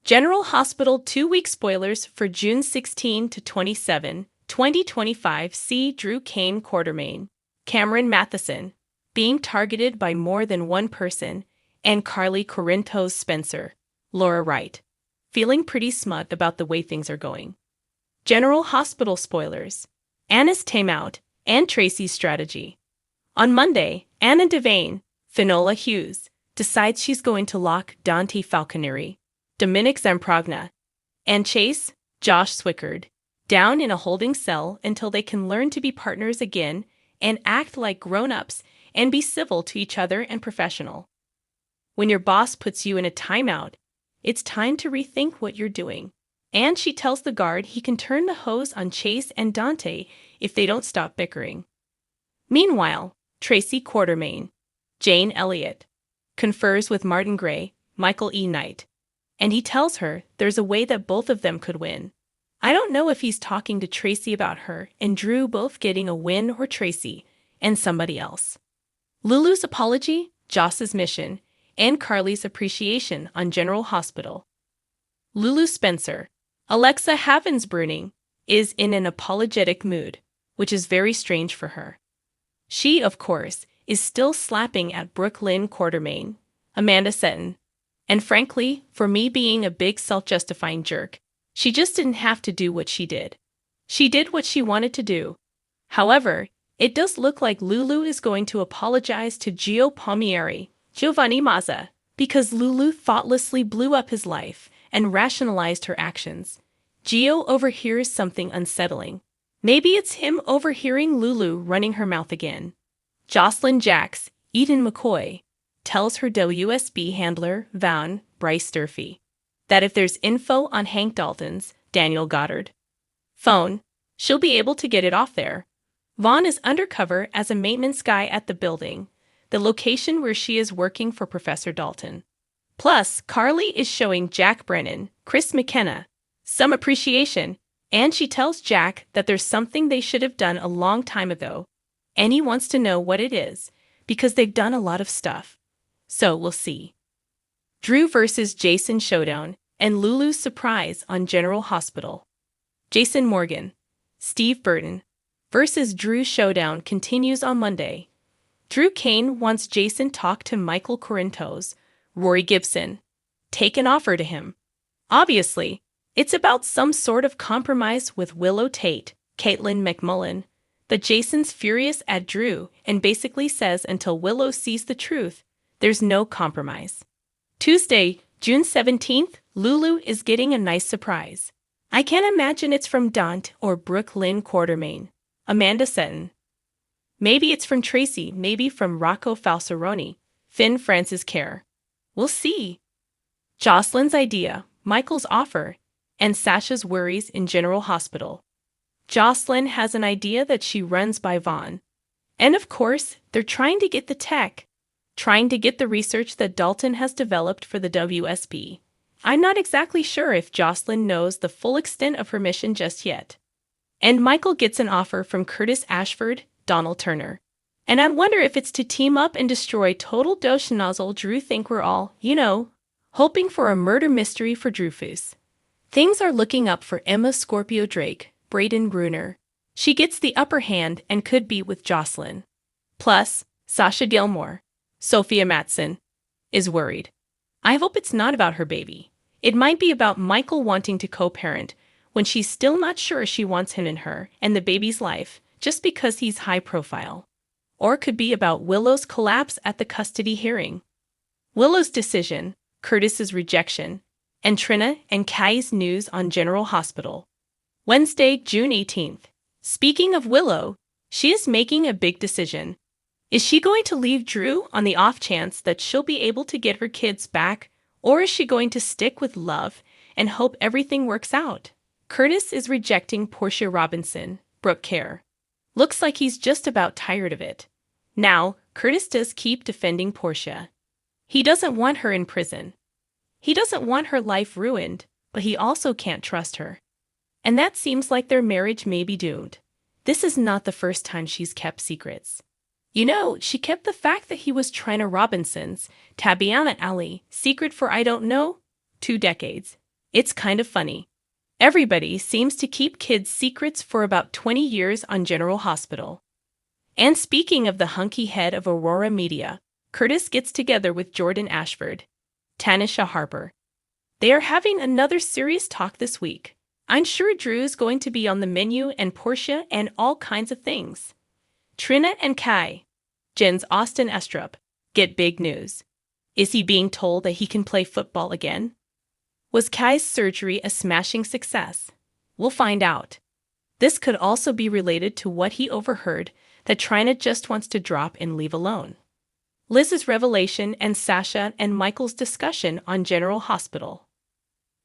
General Hospital 2-week spoilers for June 16 to 27, 2025. See Drew Kane Quartermain, Cameron Matheson, being targeted by more than one person, and Carly Corinthos Spencer, Laura Wright, feeling pretty smut about the way things are going. General Hospital spoilers, Anna's timeout, and Tracy's strategy. On Monday, Anna Devane, Finola Hughes, decides she's going to lock Dante Falconeri, Dominic Zamprogna, and Chase, Josh Swickard, down in a holding cell until they can learn to be partners again and act like grown-ups and be civil to each other and professional. When your boss puts you in a timeout, it's time to rethink what you're doing. And she tells the guard he can turn the hose on Chase and Dante if they don't stop bickering. Meanwhile, Tracy Quartermain, Jane Elliott, confers with Martin Gray, Michael E. Knight, and he tells her there's a way that both of them could win. I don't know if he's talking to Tracy about her and Drew both getting a win or Tracy and somebody else. Lulu's apology, Joss's mission, and Carly's appreciation on General Hospital. Lulu Spencer, Alexa Havensbrunning, is in an apologetic mood, which is very strange for her. She, of course, is still slapping at Brooklyn Quartermain, Amanda Seton, and frankly, for me being a big self-justifying jerk, she just didn't have to do what she did. She did what she wanted to do. However, it does look like Lulu is going to apologize to Gio Palmieri, Giovanni Mazza, because Lulu thoughtlessly blew up his life and rationalized her actions. Gio overhears something unsettling. Maybe it's him overhearing Lulu running her mouth again. Jocelyn Jacks, Eden McCoy, tells her WSB handler, Vaughn Bryce Durfee, that if there's info on Hank Dalton's, Daniel Goddard, phone, she'll be able to get it off there. Vaughn is undercover as a maintenance guy at the building, the location where she is working for Professor Dalton. Plus, Carly is showing Jack Brennan, Chris McKenna, some appreciation, and she tells Jack that there's something they should have done a long time ago, and he wants to know what it is, because they've done a lot of stuff. So we'll see. Drew versus Jason showdown, and Lulu's surprise on General Hospital. Jason Morgan, Steve Burton versus Drew showdown continues on Monday. Drew Kane wants Jason talk to Michael Corinthos, Rory Gibson, take an offer to him. Obviously, it's about some sort of compromise with Willow Tate, Caitlin McMullen, but Jason's furious at Drew and basically says until Willow sees the truth, there's no compromise. Tuesday, June 17th, Lulu is getting a nice surprise. I can't imagine it's from Dante or Brooklyn Quartermain, Amanda Seton. Maybe it's from Tracy, maybe from Rocco Falsaroni, Finn Francis Kerr. We'll see. Jocelyn's idea, Michael's offer, and Sasha's worries in General Hospital. Jocelyn has an idea that she runs by Vaughn. And of course, they're trying to get the tech, trying to get the research that Dalton has developed for the WSP. I'm not exactly sure if Jocelyn knows the full extent of her mission just yet. And Michael gets an offer from Curtis Ashford, Donald Turner. And I wonder if it's to team up and destroy Total Dose Nozzle. Drew think we're all, hoping for a murder mystery for Dreyfus. Things are looking up for Emma Scorpio Drake, Braden Bruner. She gets the upper hand and could be with Jocelyn. Plus, Sasha Gilmore, Sophia Matson, is worried. I hope it's not about her baby. It might be about Michael wanting to co-parent when she's still not sure she wants him in her and the baby's life just because he's high profile. Or could be about Willow's collapse at the custody hearing. Willow's decision, Curtis's rejection, and Trina and Kai's news on General Hospital. Wednesday, June 18th. Speaking of Willow, she is making a big decision. Is she going to leave Drew on the off chance that she'll be able to get her kids back, or is she going to stick with love and hope everything works out? Curtis is rejecting Portia Robinson, Brooke Kerr. Looks like he's just about tired of it. Now, Curtis does keep defending Portia. He doesn't want her in prison. He doesn't want her life ruined, but he also can't trust her. And that seems like their marriage may be doomed. This is not the first time she's kept secrets. She kept the fact that he was Trina Robinson's, Tabiana Alley, secret for 2 decades. It's kind of funny. Everybody seems to keep kids' secrets for about 20 years on General Hospital. And speaking of the hunky head of Aurora Media, Curtis gets together with Jordan Ashford, Tanisha Harper. They are having another serious talk this week. I'm sure Drew's going to be on the menu and Portia and all kinds of things. Trina and Kai, Jen's Austin Estrup, get big news. Is he being told that he can play football again? Was Kai's surgery a smashing success? We'll find out. This could also be related to what he overheard that Trina just wants to drop and leave alone. Liz's revelation and Sasha and Michael's discussion on General Hospital.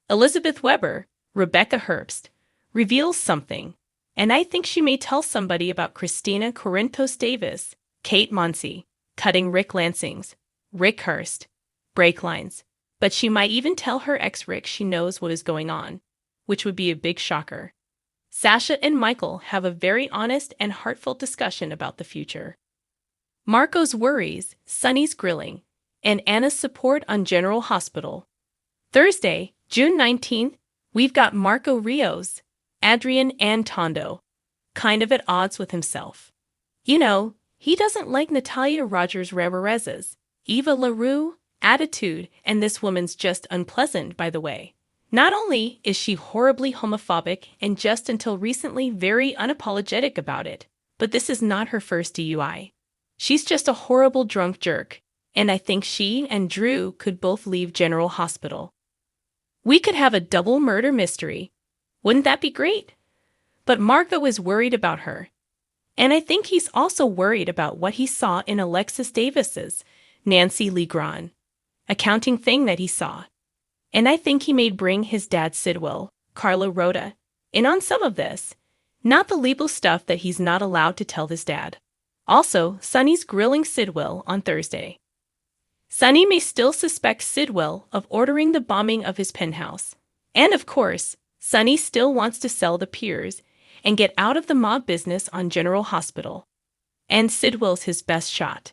Elizabeth Weber, Rebecca Herbst, reveals something, and I think she may tell somebody about Christina Corinthos Davis, Kate Monsey, cutting Rick Lansing's, Rick Hurst, brake lines, but she might even tell her ex Rick she knows what is going on, which would be a big shocker. Sasha and Michael have a very honest and heartfelt discussion about the future. Marco's worries, Sunny's grilling, and Anna's support on General Hospital. Thursday, June 19th, we've got Marco Rios, Adrian Antondo, kind of at odds with himself. You know, he doesn't like Natalia Rogers-Ramirez's, Eva LaRue, attitude, and this woman's just unpleasant, by the way. Not only is she horribly homophobic and just until recently very unapologetic about it, but this is not her first DUI. She's just a horrible drunk jerk, and I think she and Drew could both leave General Hospital. We could have a double murder mystery. Wouldn't that be great? But Marco is worried about her. And I think he's also worried about what he saw in Alexis Davis's Nancy Lee Grahn accounting thing that he saw. And I think he may bring his dad Sidwell, Carlo Rhoda, in on some of this, not the legal stuff that he's not allowed to tell his dad. Also, Sunny's grilling Sidwell on Thursday. Sunny may still suspect Sidwell of ordering the bombing of his penthouse. And of course, Sunny still wants to sell the piers and get out of the mob business on General Hospital. And Sidwell's his best shot.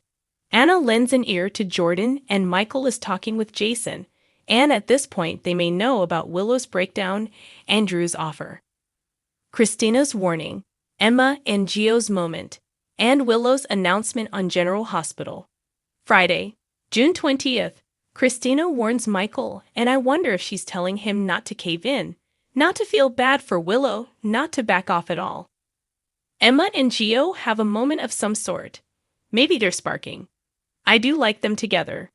Anna lends an ear to Jordan and Michael is talking with Jason, and at this point they may know about Willow's breakdown and Drew's offer. Christina's warning, Emma and Gio's moment, and Willow's announcement on General Hospital. Friday, June 20th, Christina warns Michael, and I wonder if she's telling him not to cave in, not to feel bad for Willow, not to back off at all. Emma and Gio have a moment of some sort. Maybe they're sparking. I do like them together.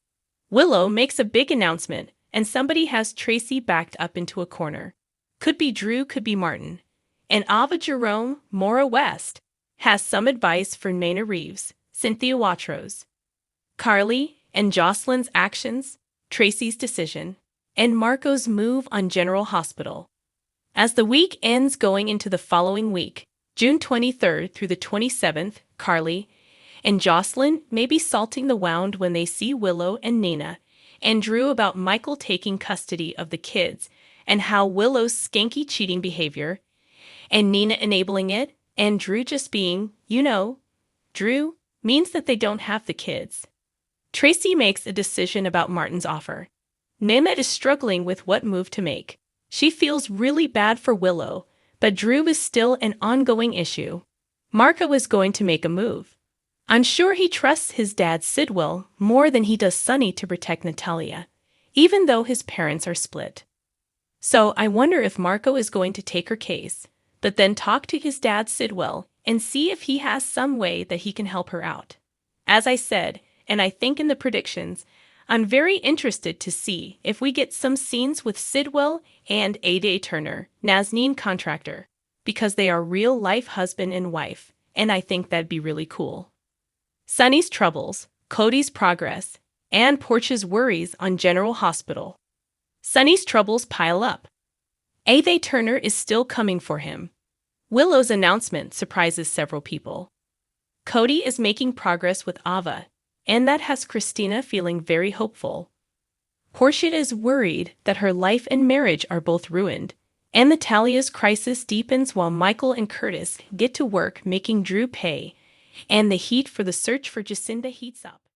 Willow makes a big announcement, and somebody has Tracy backed up into a corner. Could be Drew, could be Martin. And Ava Jerome, Maura West, has some advice for Nana Reeves, Cynthia Watros, Carly and Jocelyn's actions, Tracy's decision, and Marco's move on General Hospital. As the week ends going into the following week, June 23rd through the 27th, Carly and Jocelyn may be salting the wound when they see Willow and Nina and Drew about Michael taking custody of the kids and how Willow's skanky cheating behavior and Nina enabling it and Drew just being, Drew means that they don't have the kids. Tracy makes a decision about Martin's offer. Nina is struggling with what move to make. She feels really bad for Willow, but Drew is still an ongoing issue. Marco is going to make a move. I'm sure he trusts his dad Sidwell more than he does Sunny to protect Natalia, even though his parents are split. So I wonder if Marco is going to take her case, but then talk to his dad Sidwell and see if he has some way that he can help her out. As I said, and I think in the predictions, I'm very interested to see if we get some scenes with Sidwell and A.J. Turner, Nazneen Contractor, because they are real-life husband and wife, and I think that'd be really cool. Sunny's troubles, Cody's progress, and Portia's worries on General Hospital. Sunny's troubles pile up. A.J. Turner is still coming for him. Willow's announcement surprises several people. Cody is making progress with Ava, and that has Christina feeling very hopeful. Portia is worried that her life and marriage are both ruined, and Natalia's crisis deepens while Michael and Curtis get to work making Drew pay, and the heat for the search for Jacinda heats up.